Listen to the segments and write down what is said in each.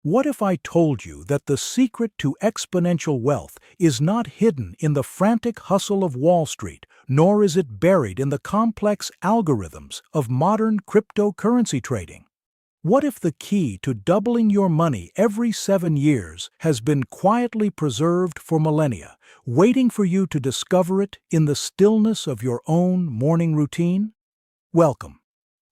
What if I told you that the secret to exponential wealth is not hidden in the frantic hustle of Wall Street, nor is it buried in the complex algorithms of modern cryptocurrency trading? What if the key to doubling your money every 7 years has been quietly preserved for millennia, waiting for you to discover it in the stillness of your own morning routine? Welcome.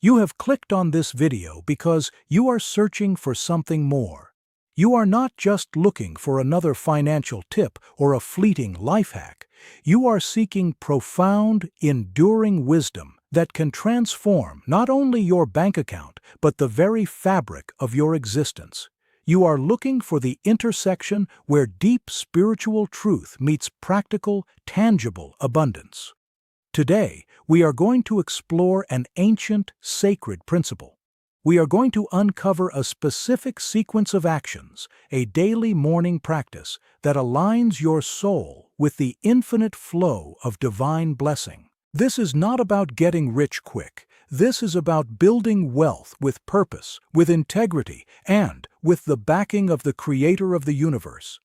You have clicked on this video because you are searching for something more. You are not just looking for another financial tip or a fleeting life hack. You are seeking profound, enduring wisdom that can transform not only your bank account, but the very fabric of your existence. You are looking for the intersection where deep spiritual truth meets practical, tangible abundance. Today, we are going to explore an ancient, sacred principle. We are going to uncover a specific sequence of actions, a daily morning practice that aligns your soul with the infinite flow of divine blessing. This is not about getting rich quick. This is about building wealth with purpose, with integrity, and with the backing of the Creator of the universe.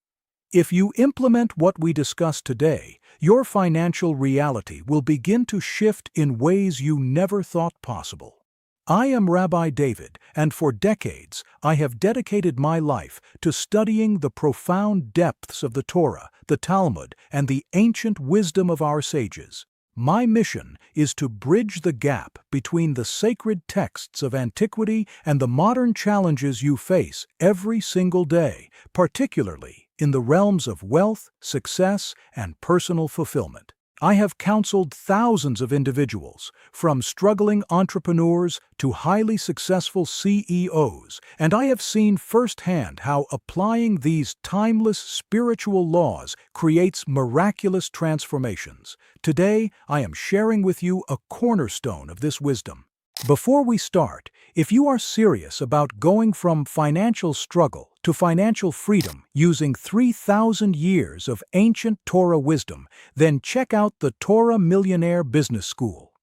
If you implement what we discussed today, your financial reality will begin to shift in ways you never thought possible. I am Rabbi David, and for decades I have dedicated my life to studying the profound depths of the Torah, the Talmud, and the ancient wisdom of our sages. My mission is to bridge the gap between the sacred texts of antiquity and the modern challenges you face every single day, particularly in the realms of wealth, success, and personal fulfillment. I have counseled thousands of individuals, from struggling entrepreneurs to highly successful CEOs, and I have seen firsthand how applying these timeless spiritual laws creates miraculous transformations. Today, I am sharing with you a cornerstone of this wisdom. Before we start, if you are serious about going from financial struggle to financial freedom using 3,000 years of ancient Torah wisdom, then check out the Torah Millionaire Business School.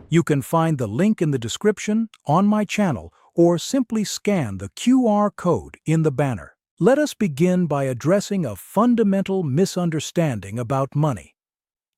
You can find the link in the description, on my channel, or simply scan the QR code in the banner. Let us begin by addressing a fundamental misunderstanding about money.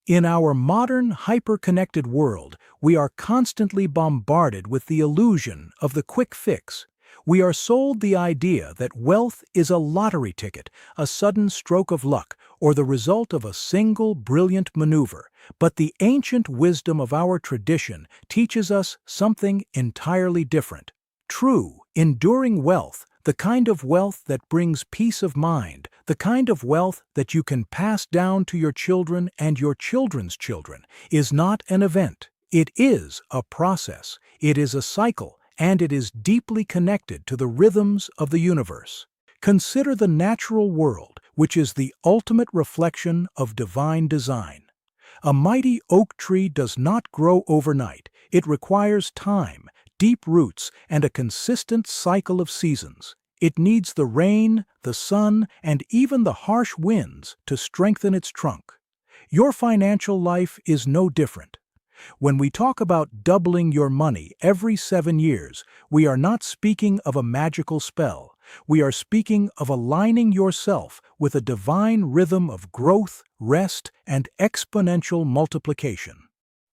In our modern, hyper-connected world, we are constantly bombarded with the illusion of the quick fix. We are sold the idea that wealth is a lottery ticket, a sudden stroke of luck, or the result of a single brilliant maneuver. But the ancient wisdom of our tradition teaches us something entirely different. True, enduring wealth, the kind of wealth that brings peace of mind, the kind of wealth that you can pass down to your children and your children's children, is not an event. It is a process, it is a cycle, and it is deeply connected to the rhythms of the universe. Consider the natural world, which is the ultimate reflection of divine design. A mighty oak tree does not grow overnight. It requires time, deep roots, and a consistent cycle of seasons. It needs the rain, the sun, and even the harsh winds to strengthen its trunk. Your financial life is no different. When we talk about doubling your money every 7 years, we are not speaking of a magical spell. We are speaking of aligning yourself with a divine rhythm of growth, rest, and exponential multiplication.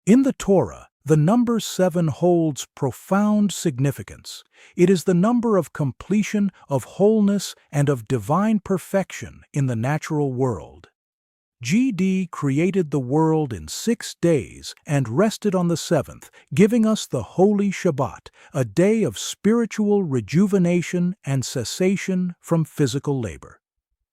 In the Torah, the number 7 holds profound significance. It is the number of completion, of wholeness, and of divine perfection in the natural world. GD created the world in 6 days and rested on the 7th, giving us the Holy Shabbat, a day of spiritual rejuvenation and cessation from physical labor.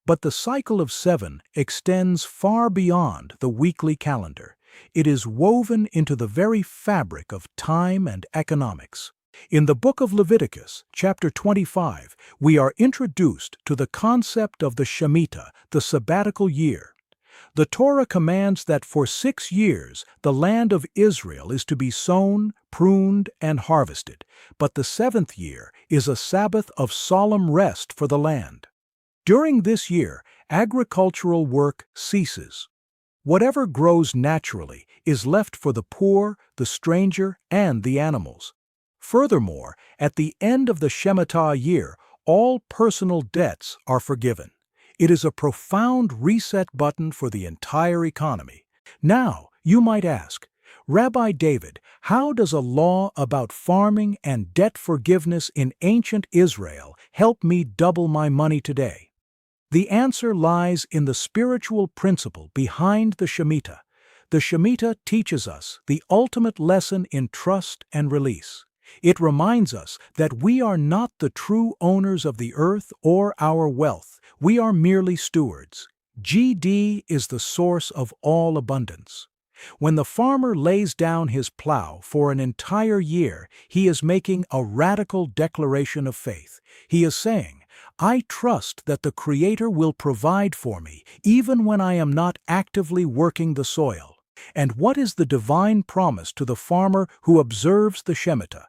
But the cycle of 7 extends far beyond the weekly calendar. It is woven into the very fabric of time and economics. In the book of Leviticus, chapter 25, we are introduced to the concept of the Shemitah, the sabbatical year. The Torah commands that for 6 years the land of Israel is to be sown, pruned, and harvested, but the 7th year is a Sabbath of solemn rest for the land. During this year, agricultural work ceases. Whatever grows naturally is left for the poor, the stranger, and the animals. Furthermore, at the end of the Shemitah year, all personal debts are forgiven. It is a profound reset button for the entire economy. Now, you might ask, Rabbi David, how does a law about farming and debt forgiveness in ancient Israel help me double my money today? The answer lies in the spiritual principle behind the Shemitah. The Shemitah teaches us the ultimate lesson in trust and release. It reminds us that we are not the true owners of the earth or our wealth. We are merely stewards. GD is the source of all abundance. When the farmer lays down his plow for an entire year, he is making a radical declaration of faith. He is saying, I trust that the Creator will provide for me, even when I am not actively working the soil. And what is the divine promise to the farmer who observes the Shemitah?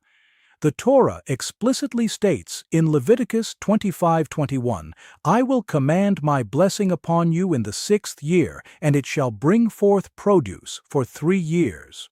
The Torah explicitly states in Leviticus 25:21, I will command my blessing upon you in the 6th year, and it shall bring forth produce for 3 years.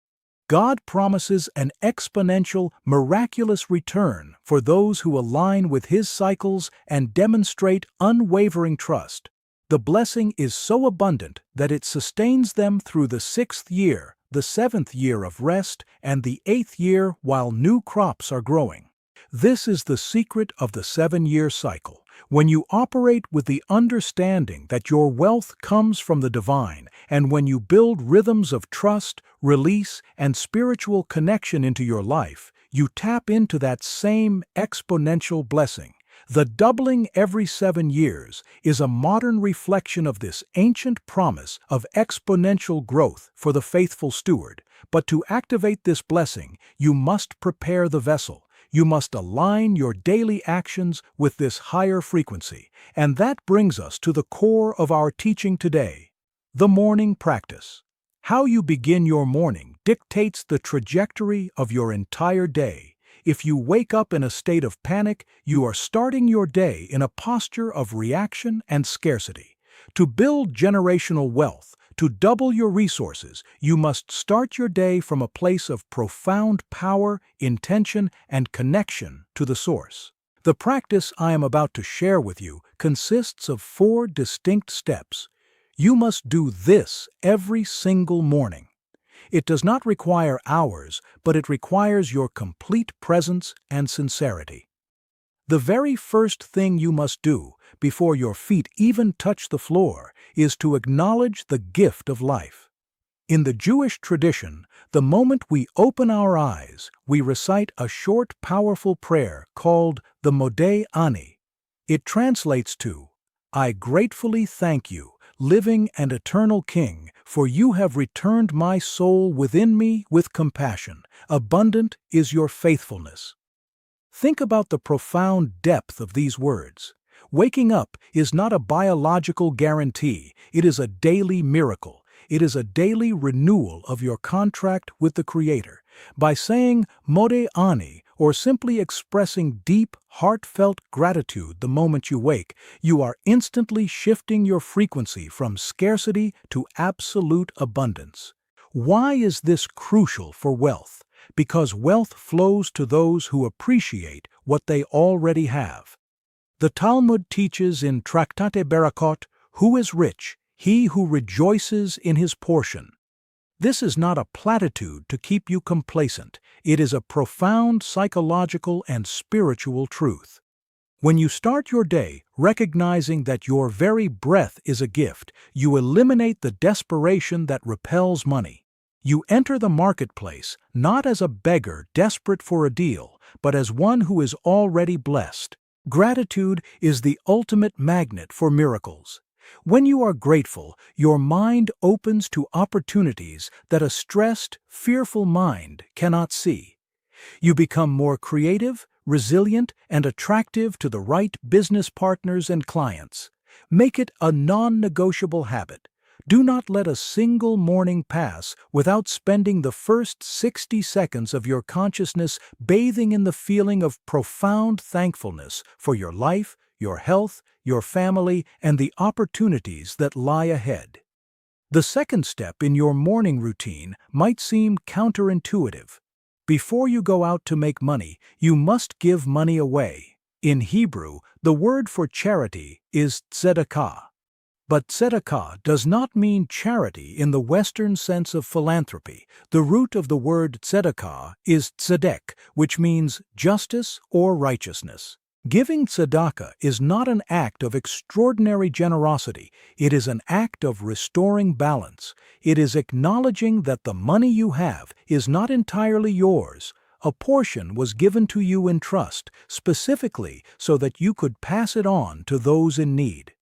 God promises an exponential, miraculous return for those who align with His cycles and demonstrate unwavering trust. The blessing is so abundant that it sustains them through the 6th year, the 7th year of rest, and the 8th year while new crops are growing. This is the secret of the 7-year cycle. When you operate with the understanding that your wealth comes from the divine, and when you build rhythms of trust, release, and spiritual connection into your life, you tap into that same exponential blessing. The doubling every 7 years is a modern reflection of this ancient promise of exponential growth for the faithful steward. But to activate this blessing, you must prepare the vessel. You must align your daily actions with this higher frequency. And that brings us to the core of our teaching today, the morning practice. How you begin your morning dictates the trajectory of your entire day. If you wake up in a state of panic, you are starting your day in a posture of reaction and scarcity. To build generational wealth, to double your resources, you must start your day from a place of profound power, intention, and connection to the source. The practice I am about to share with you consists of 4 distinct steps. You must do this every single morning. It does not require hours, but it requires your complete presence and sincerity. The very first thing you must do, before your feet even touch the floor, is to acknowledge the gift of life. In the Jewish tradition, the moment we open our eyes, we recite a short, powerful prayer called the Modeh Ani. It translates to, I gratefully thank you, living and eternal King, for you have returned my soul within me with compassion. Abundant is your faithfulness. Think about the profound depth of these words. Waking up is not a biological guarantee, it is a daily miracle. It is a daily renewal of your contract with the Creator. By saying Modeh Ani, or simply expressing deep, heartfelt gratitude the moment you wake, you are instantly shifting your frequency from scarcity to absolute abundance. Why is this crucial for wealth? Because wealth flows to those who appreciate what they already have. The Talmud teaches in Tractate Barakot, who is rich? He who rejoices in his portion. This is not a platitude to keep you complacent. It is a profound psychological and spiritual truth. When you start your day recognizing that your very breath is a gift, you eliminate the desperation that repels money. You enter the marketplace not as a beggar desperate for a deal, but as one who is already blessed. Gratitude is the ultimate magnet for miracles. When you are grateful, your mind opens to opportunities that a stressed, fearful mind cannot see. You become more creative, resilient, and attractive to the right business partners and clients. Make it a non-negotiable habit. Do not let a single morning pass without spending the first 60 seconds of your consciousness bathing in the feeling of profound thankfulness for your life, your health, your family, and the opportunities that lie ahead. The second step in your morning routine might seem counterintuitive. Before you go out to make money, you must give money away. In Hebrew, the word for charity is tzedakah. But tzedakah does not mean charity in the Western sense of philanthropy. The root of the word tzedakah is tzedek, which means justice or righteousness. Giving tzedakah is not an act of extraordinary generosity. It is an act of restoring balance. It is acknowledging that the money you have is not entirely yours. A portion was given to you in trust, specifically so that you could pass it on to those in need.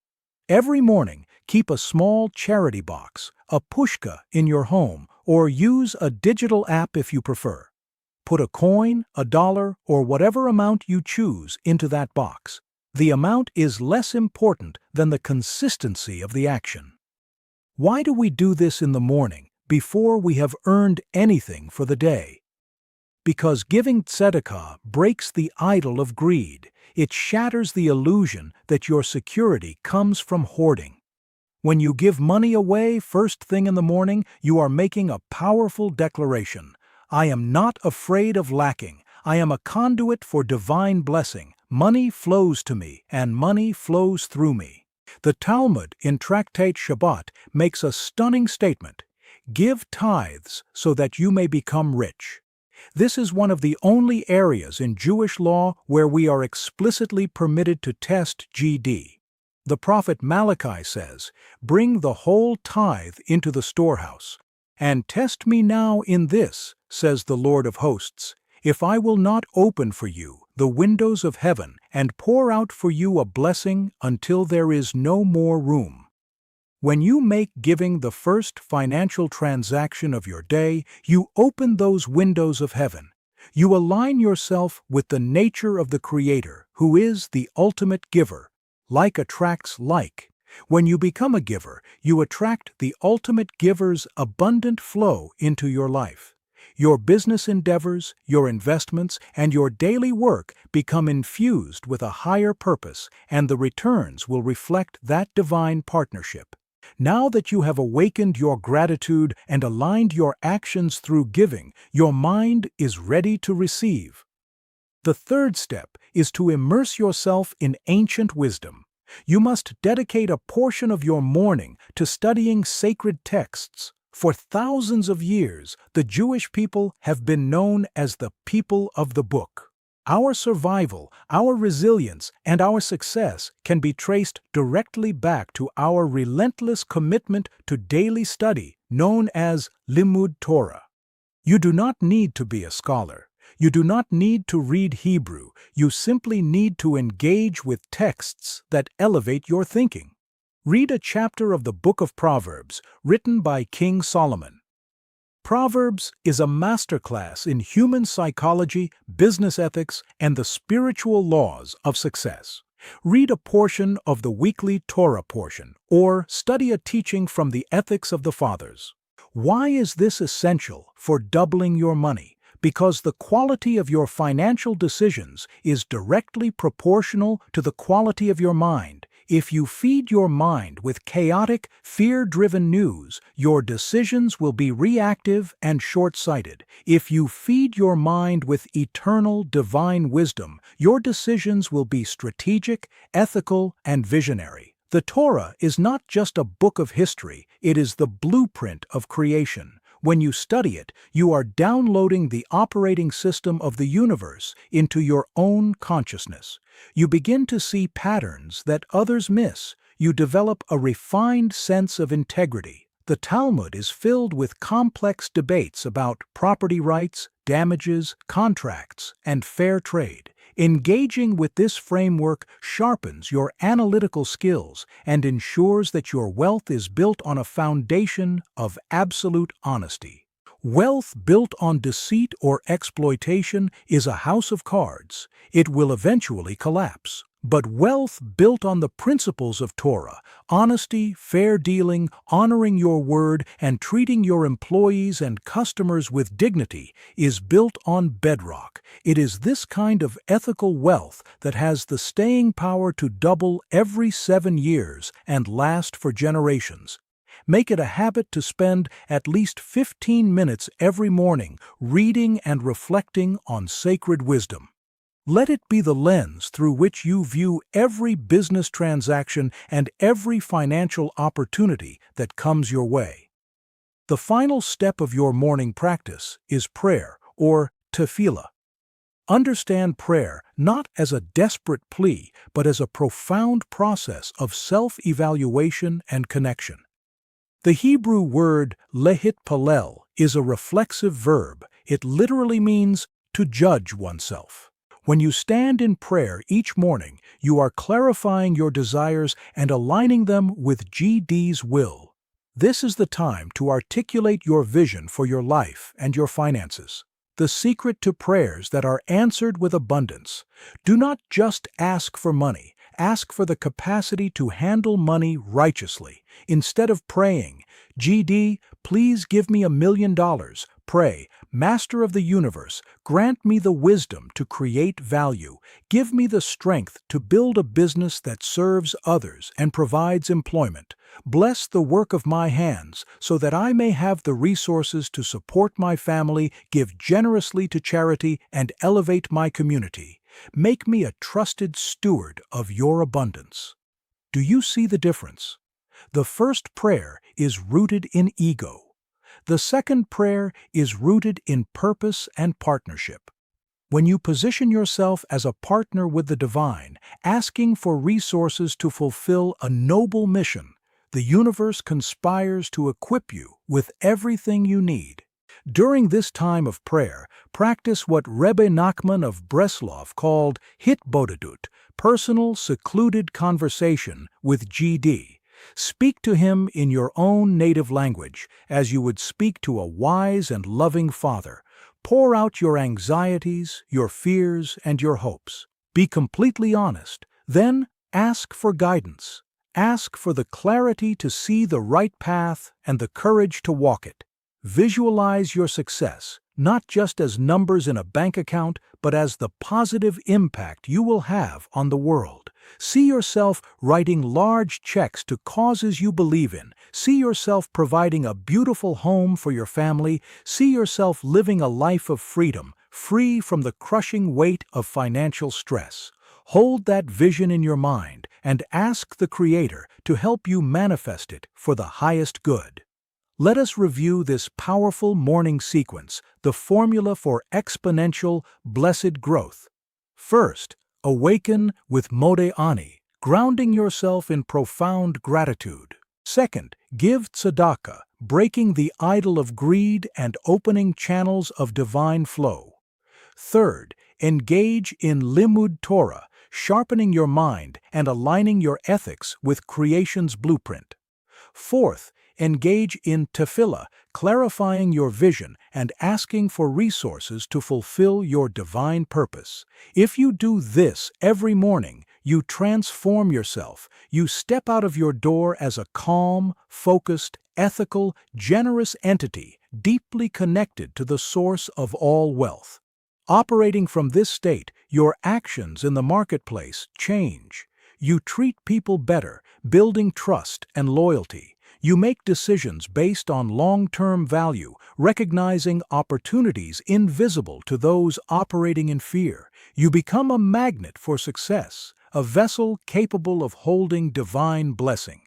Every morning, keep a small charity box, a pushka, in your home, or use a digital app if you prefer. Put a coin, a dollar, or whatever amount you choose into that box. The amount is less important than the consistency of the action. Why do we do this in the morning, before we have earned anything for the day? Because giving tzedakah breaks the idol of greed. It shatters the illusion that your security comes from hoarding. When you give money away first thing in the morning, you are making a powerful declaration. I am not afraid of lacking. I am a conduit for divine blessing. Money flows to me, and money flows through me. The Talmud in Tractate Shabbat makes a stunning statement. Give tithes so that you may become rich. This is one of the only areas in Jewish law where we are explicitly permitted to test GD. The prophet Malachi says, "Bring the whole tithe into the storehouse. And test me now in this, says the Lord of hosts, if I will not open for you the windows of heaven and pour out for you a blessing until there is no more room." When you make giving the first financial transaction of your day, you open those windows of heaven. You align yourself with the nature of the Creator, who is the ultimate giver. Like attracts like. When you become a giver, you attract the ultimate giver's abundant flow into your life. Your business endeavors, your investments, and your daily work become infused with a higher purpose, and the returns will reflect that divine partnership. Now that you have awakened your gratitude and aligned your actions through giving, your mind is ready to receive. The third step is to immerse yourself in ancient wisdom. You must dedicate a portion of your morning to studying sacred texts. For thousands of years, the Jewish people have been known as the people of the book. Our survival, our resilience, and our success can be traced directly back to our relentless commitment to daily study, known as Limud Torah. You do not need to be a scholar. You do not need to read Hebrew. You simply need to engage with texts that elevate your thinking. Read a chapter of the Book of Proverbs, written by King Solomon. Proverbs is a masterclass in human psychology, business ethics, and the spiritual laws of success. Read a portion of the weekly Torah portion, or study a teaching from the Ethics of the Fathers. Why is this essential for doubling your money? Because the quality of your financial decisions is directly proportional to the quality of your mind. If you feed your mind with chaotic, fear-driven news, your decisions will be reactive and short-sighted. If you feed your mind with eternal, divine wisdom, your decisions will be strategic, ethical, and visionary. The Torah is not just a book of history, it is the blueprint of creation. When you study it, you are downloading the operating system of the universe into your own consciousness. You begin to see patterns that others miss. You develop a refined sense of integrity. The Talmud is filled with complex debates about property rights, damages, contracts, and fair trade. Engaging with this framework sharpens your analytical skills and ensures that your wealth is built on a foundation of absolute honesty. Wealth built on deceit or exploitation is a house of cards. It will eventually collapse. But wealth built on the principles of Torah, honesty, fair dealing, honoring your word, and treating your employees and customers with dignity, is built on bedrock. It is this kind of ethical wealth that has the staying power to double every 7 years and last for generations. Make it a habit to spend at least 15 minutes every morning reading and reflecting on sacred wisdom. Let it be the lens through which you view every business transaction and every financial opportunity that comes your way. The final step of your morning practice is prayer, or tefillah. Understand prayer not as a desperate plea, but as a profound process of self-evaluation and connection. The Hebrew word lehitpalel is a reflexive verb. It literally means to judge oneself. When you stand in prayer each morning, you are clarifying your desires and aligning them with GD's will. This is the time to articulate your vision for your life and your finances. The secret to prayers that are answered with abundance. Do not just ask for money. Ask for the capacity to handle money righteously. Instead of praying, GD, please give me $1 million, pray, Master of the universe, grant me the wisdom to create value. Give me the strength to build a business that serves others and provides employment. Bless the work of my hands so that I may have the resources to support my family, give generously to charity, and elevate my community. Make me a trusted steward of your abundance. Do you see the difference? The first prayer is rooted in ego. The second prayer is rooted in purpose and partnership. When you position yourself as a partner with the divine, asking for resources to fulfill a noble mission, the universe conspires to equip you with everything you need. During this time of prayer, practice what Rabbi Nachman of Breslov called hitbodedut, personal, secluded conversation with GD. Speak to him in your own native language, as you would speak to a wise and loving father. Pour out your anxieties, your fears, and your hopes. Be completely honest. Then ask for guidance. Ask for the clarity to see the right path and the courage to walk it. Visualize your success, not just as numbers in a bank account, but as the positive impact you will have on the world. See yourself writing large checks to causes you believe in. See yourself providing a beautiful home for your family. See yourself living a life of freedom, free from the crushing weight of financial stress. Hold that vision in your mind and ask the Creator to help you manifest it for the highest good. Let us review this powerful morning sequence, the formula for exponential, blessed growth. First, awaken with Modeh Ani, grounding yourself in profound gratitude. Second, give tzedakah, breaking the idol of greed and opening channels of divine flow. Third, engage in limud Torah, sharpening your mind and aligning your ethics with creation's blueprint. Fourth, engage in tefillah, clarifying your vision and asking for resources to fulfill your divine purpose. If you do this every morning, you transform yourself. You step out of your door as a calm, focused, ethical, generous entity, deeply connected to the source of all wealth. Operating from this state, your actions in the marketplace change. You treat people better, building trust and loyalty. You make decisions based on long-term value, recognizing opportunities invisible to those operating in fear. You become a magnet for success, a vessel capable of holding divine blessing.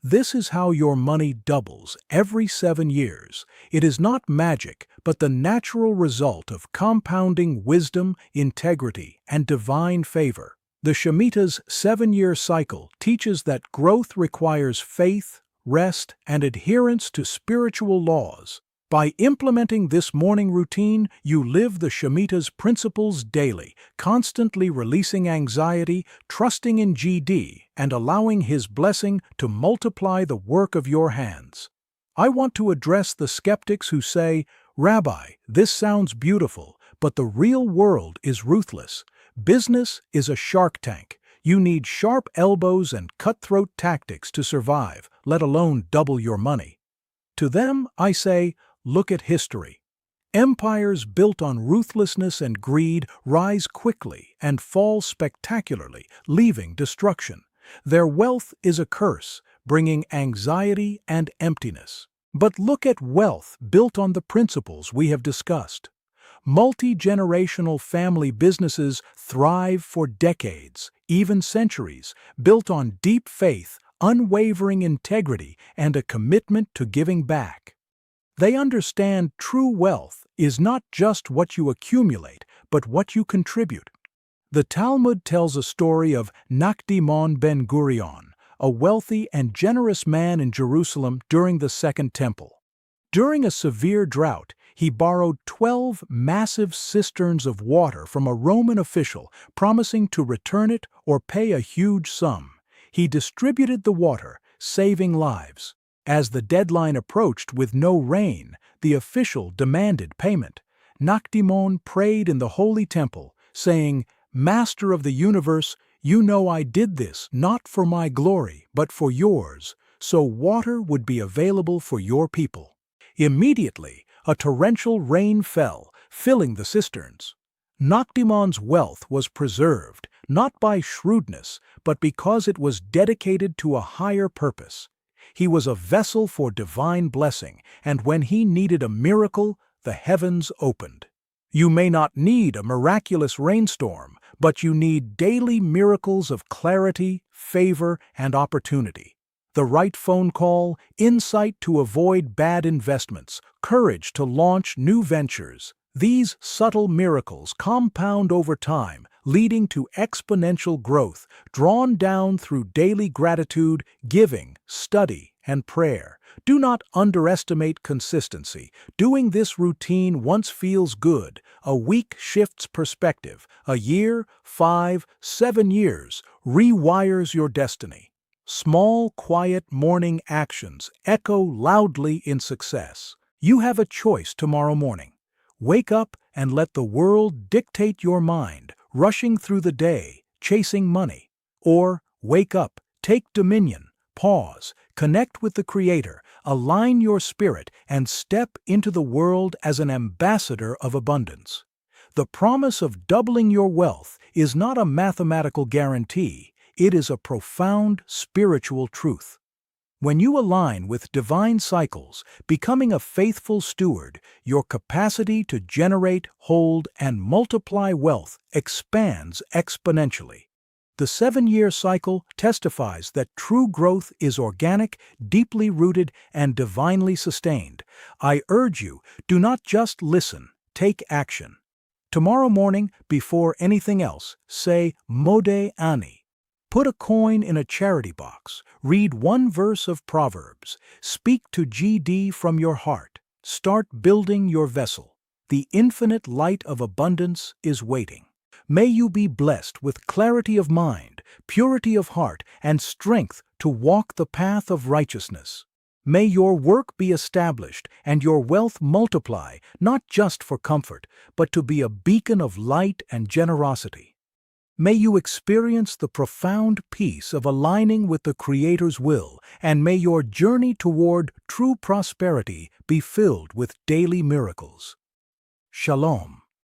This is how your money doubles every 7 years. It is not magic, but the natural result of compounding wisdom, integrity, and divine favor. The Shemitah's 7-year cycle teaches that growth requires faith, rest, and adherence to spiritual laws. By implementing this morning routine, you live the Shemitah's principles daily, constantly releasing anxiety, trusting in GD, and allowing His blessing to multiply the work of your hands. I want to address the skeptics who say, "Rabbi, this sounds beautiful, but the real world is ruthless. Business is a shark tank. You need sharp elbows and cutthroat tactics to survive, let alone double your money." To them, I say, look at history. Empires built on ruthlessness and greed rise quickly and fall spectacularly, leaving destruction. Their wealth is a curse, bringing anxiety and emptiness. But look at wealth built on the principles we have discussed. Multi-generational family businesses thrive for decades, even centuries, built on deep faith, unwavering integrity, and a commitment to giving back. They understand true wealth is not just what you accumulate, but what you contribute. The Talmud tells a story of Nakdimon ben Gurion, a wealthy and generous man in Jerusalem during the Second Temple. During a severe drought, he borrowed 12 massive cisterns of water from a Roman official, promising to return it or pay a huge sum. He distributed the water, saving lives. As the deadline approached with no rain, the official demanded payment. Nakdimon prayed in the Holy Temple, saying, "Master of the universe, you know I did this not for my glory, but for yours, so water would be available for your people." Immediately, a torrential rain fell, filling the cisterns. Nakdimon's wealth was preserved, not by shrewdness, but because it was dedicated to a higher purpose. He was a vessel for divine blessing, and when he needed a miracle, the heavens opened. You may not need a miraculous rainstorm, but you need daily miracles of clarity, favor, and opportunity. The right phone call, insight to avoid bad investments, courage to launch new ventures. These subtle miracles compound over time, leading to exponential growth, drawn down through daily gratitude, giving, study, and prayer. Do not underestimate consistency. Doing this routine once feels good. A week shifts perspective. A year, 5, 7 years, rewires your destiny. Small, quiet morning actions echo loudly in success. You have a choice tomorrow morning. Wake up and let the world dictate your mind, rushing through the day, chasing money. Or wake up, take dominion, pause, connect with the Creator, align your spirit, and step into the world as an ambassador of abundance. The promise of doubling your wealth is not a mathematical guarantee. It is a profound spiritual truth. When you align with divine cycles, becoming a faithful steward, your capacity to generate, hold, and multiply wealth expands exponentially. The 7-year cycle testifies that true growth is organic, deeply rooted, and divinely sustained. I urge you, do not just listen, take action. Tomorrow morning, before anything else, say Modeh Ani. Put a coin in a charity box, read one verse of Proverbs, speak to GD from your heart, start building your vessel. The infinite light of abundance is waiting. May you be blessed with clarity of mind, purity of heart, and strength to walk the path of righteousness. May your work be established and your wealth multiply, not just for comfort, but to be a beacon of light and generosity. May you experience the profound peace of aligning with the Creator's will, and may your journey toward true prosperity be filled with daily miracles. Shalom.